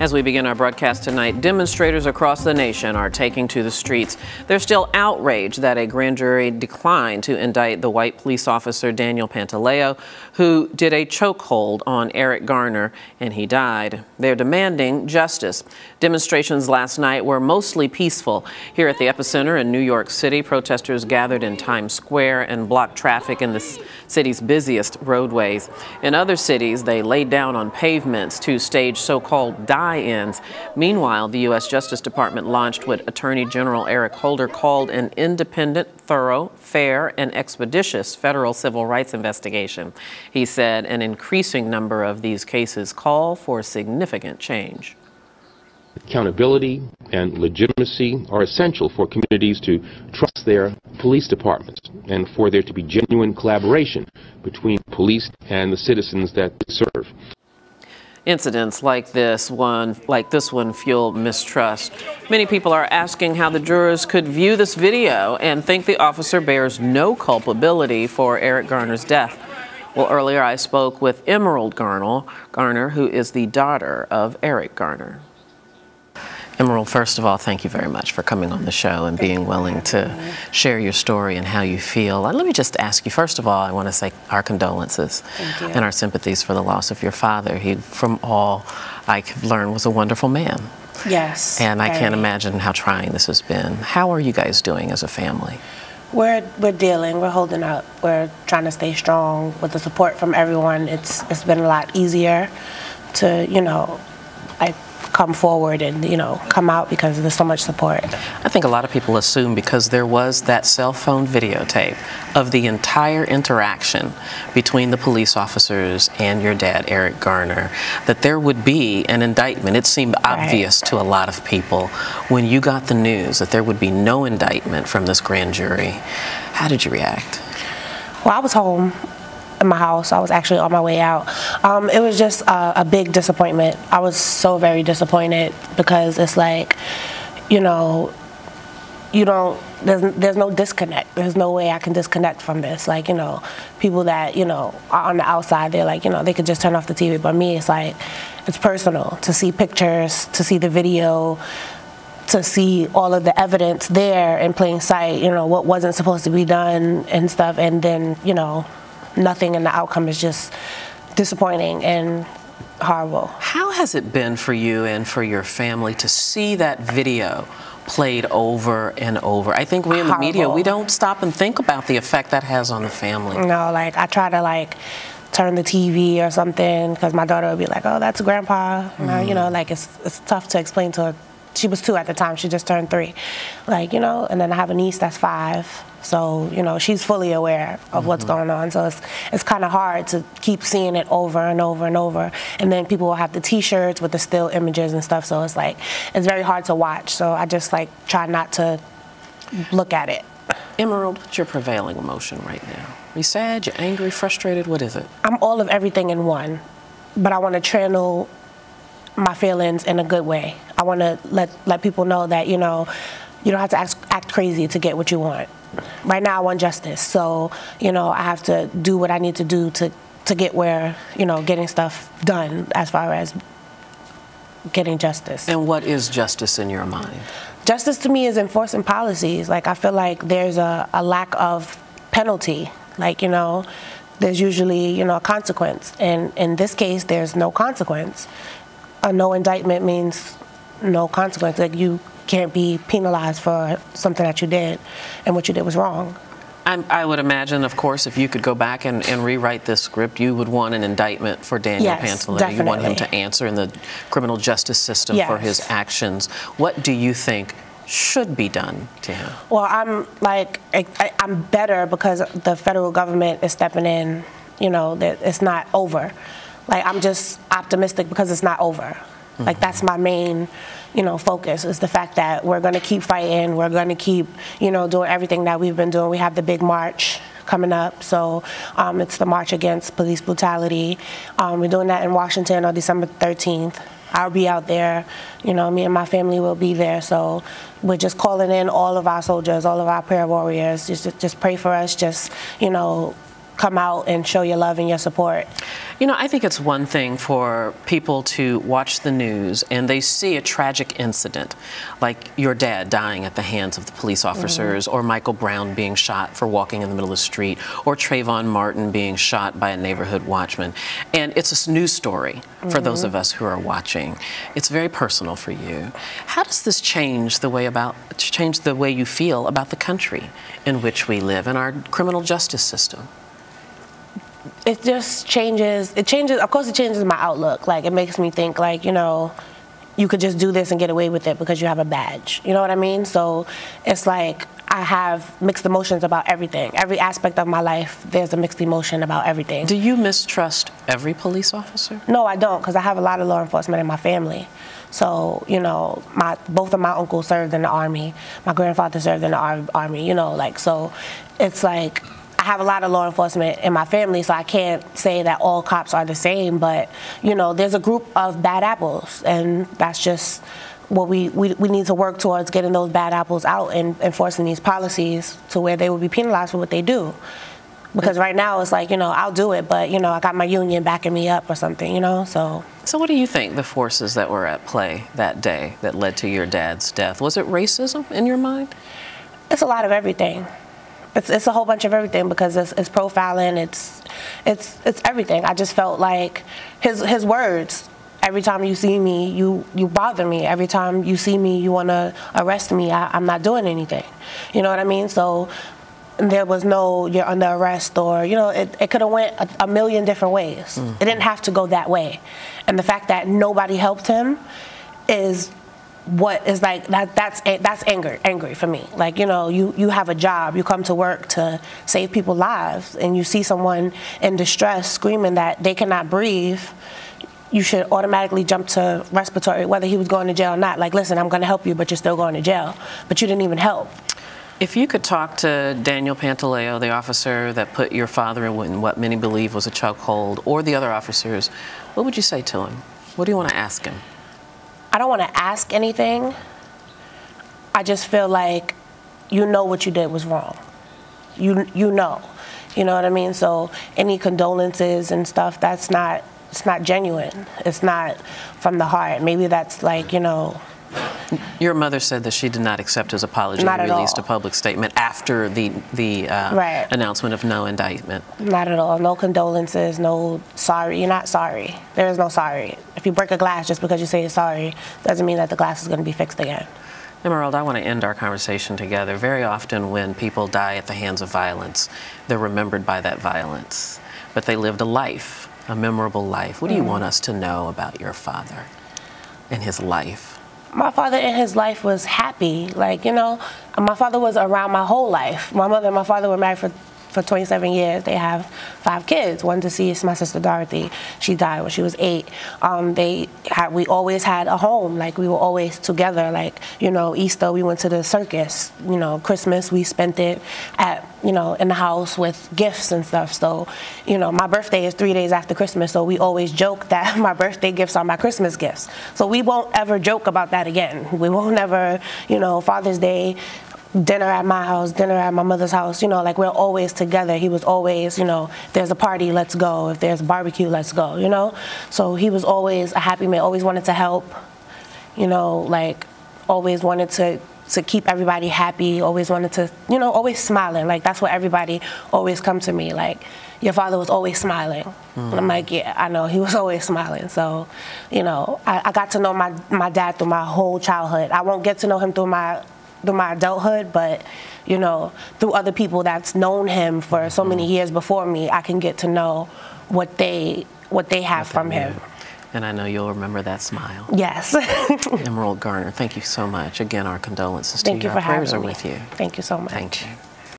As we begin our broadcast tonight, demonstrators across the nation are taking to the streets. They're still outraged that a grand jury declined to indict the white police officer Daniel Pantaleo, who did a chokehold on Eric Garner, and he died. They're demanding justice. Demonstrations last night were mostly peaceful. Here at the epicenter in New York City, protesters gathered in Times Square and blocked traffic in the city's busiest roadways. In other cities, they laid down on pavements to stage so-called die-ins. Meanwhile, the U.S. Justice Department launched what Attorney General Eric Holder called an independent, thorough, fair, and expeditious federal civil rights investigation. He said an increasing number of these cases call for significant change. Accountability and legitimacy are essential for communities to trust their police departments and for there to be genuine collaboration between police and the citizens that they serve. Incidents like this one fuel mistrust. Many people are asking how the jurors could view this video and think the officer bears no culpability for Eric Garner's death. Well, earlier I spoke with Emerald Garner, who is the daughter of Eric Garner. Emerald, first of all, thank you very much for coming on the show and being willing to share your story and how you feel. Let me just ask you, first of all, I want to say our condolences and our sympathies for the loss of your father. He, from all I could learn, was a wonderful man. Yes. And I can't imagine how trying this has been. How are you guys doing as a family? We're dealing, we're holding up. We're trying to stay strong with the support from everyone. It's been a lot easier to, come forward and, come out because there's so much support. I think a lot of people assume because there was that cell phone videotape of the entire interaction between the police officers and your dad, Eric Garner, that there would be an indictment. It seemed obvious to a lot of people when you got the news that there would be no indictment from this grand jury. How did you react? Well, I was home in my house. I was actually on my way out. It was just a big disappointment. I was so very disappointed because it's like, there's no disconnect. There's no way I can disconnect from this. Like, people that, are on the outside, they're like, they could just turn off the TV. But me, it's like, it's personal to see pictures, to see the video, to see all of the evidence there in plain sight, what wasn't supposed to be done and stuff. And then, nothing in the outcome is just disappointing and horrible. How has it been for you and for your family to see that video played over and over? I think we in the media, we don't stop and think about the effect that has on the family. No, I try to turn the TV or something because my daughter would be like, oh, that's grandpa. It's tough to explain to her. She was 2 at the time, she just turned 3. And then I have a niece that's 5. So, she's fully aware of what's going on. So it's kind of hard to keep seeing it over and over and over. And then people will have the T-shirts with the still images and stuff. So it's very hard to watch. So I just try not to look at it. Emerald, what's your prevailing emotion right now? Are you sad, you're angry, frustrated? What is it? I'm all of everything in one. But I want to channel my feelings in a good way. I want to let people know that, you don't have to act crazy to get what you want. Right now I want justice, so I have to do what I need to do to get where getting stuff done as far as getting justice. And what is justice in your mind? Justice to me is enforcing policies. I feel like there's a lack of penalty. There's usually a consequence, and in this case there's no consequence. A no indictment means no consequence. You can't be penalized for something that you did, and what you did was wrong. I would imagine, of course, if you could go back and rewrite this script, you would want an indictment for Daniel Pantaleo. Definitely. You want him to answer in the criminal justice system for his actions. What do you think should be done to him? Well, I'm better because the federal government is stepping in. That it's not over. I'm just optimistic because it's not over. That's my main, focus is the fact that we're going to keep fighting. We're going to keep, doing everything that we've been doing. We have the big march coming up. So it's the March Against Police Brutality. We're doing that in Washington on December 13th. I'll be out there. Me and my family will be there. So we're just calling in all of our soldiers, all of our prayer warriors. Just pray for us. Just, come out and show your love and your support. You know, I think it's one thing for people to watch the news and they see a tragic incident, like your dad dying at the hands of the police officers, or Michael Brown being shot for walking in the middle of the street, or Trayvon Martin being shot by a neighborhood watchman. And it's a news story for those of us who are watching. It's very personal for you. How does this change the way you feel about the country in which we live and our criminal justice system? It just changes, of course it changes my outlook. Like, it makes me think, like, you know, you could just do this and get away with it because you have a badge. You know what I mean? So it's like I have mixed emotions about everything. Every aspect of my life, there's a mixed emotion about everything. Do you mistrust every police officer? No, I don't, because I have a lot of law enforcement in my family. So, you know, both of my uncles served in the Army. My grandfather served in the Army, you know, like, so it's like I have a lot of law enforcement in my family, so I can't say that all cops are the same, but, you know, there's a group of bad apples, and that's just what we need to work towards, getting those bad apples out and enforcing these policies to where they will be penalized for what they do. Because right now it's like, you know, I'll do it, but, you know, I got my union backing me up or something, you know, so. So what do you think the forces that were at play that day that led to your dad's death? Was it racism in your mind? It's a lot of everything. It's a whole bunch of everything, because it's profiling, it's everything. I just felt like his words, every time you see me, you bother me. Every time you see me, you want to arrest me. I'm not doing anything. You know what I mean? So there was no, you're under arrest, or, you know, it could have went a million different ways. It didn't have to go that way. And the fact that nobody helped him is what is like, that's angry for me. Like, you know, you have a job, you come to work to save people's lives, and you see someone in distress screaming that they cannot breathe, you should automatically jump to respiratory, whether he was going to jail or not. Like, listen, I'm going to help you, but you're still going to jail. But you didn't even help. If you could talk to Daniel Pantaleo, the officer that put your father in what many believe was a chokehold, or the other officers, what would you say to him? What do you want to ask him? I don't want to ask anything. I just feel like you know what you did was wrong. You know. You know what I mean? So any condolences and stuff, it's not genuine. It's not from the heart. Maybe that's like, you know. Your mother said that she did not accept his apology and released a public statement after the announcement of no indictment. Not at all. No condolences, no sorry. You're not sorry. There is no sorry. If you break a glass just because you say you're sorry, doesn't mean that the glass is going to be fixed again. Emerald, I want to end our conversation together. Very often when people die at the hands of violence, they're remembered by that violence. But they lived a life, a memorable life. What do you want us to know about your father and his life? My father in his life was happy. Like, you know, my father was around my whole life. My mother and my father were married for 27 years. They have 5 kids. One deceased, my sister Dorothy. She died when she was 8. We always had a home. Like, we were always together. Like, you know, Easter we went to the circus. You know, Christmas we spent it at, you know, in the house with gifts and stuff. So, you know, my birthday is 3 days after Christmas. So we always joke that my birthday gifts are my Christmas gifts. So we won't ever joke about that again. We won't ever, you know, Father's Day, dinner at my house, dinner at my mother's house, you know, like, we're always together. He was always, you know, if there's a party, let's go. If there's a barbecue, let's go, you know? So he was always a happy man, always wanted to help, you know, like, always wanted to keep everybody happy, always wanted to, you know, always smiling. Like, that's what everybody always come to me, like, your father was always smiling. And I'm like, yeah, I know, he was always smiling. So, you know, I got to know my dad through my whole childhood. I won't get to know him through my adulthood, but, you know, through other people that's known him for so many years before me, I can get to know what they have from him. And I know you'll remember that smile. Yes. Emerald Garner, thank you so much. Again, our condolences to you. Thank you for having me. Our prayers are with you. Thank you so much. Thank you.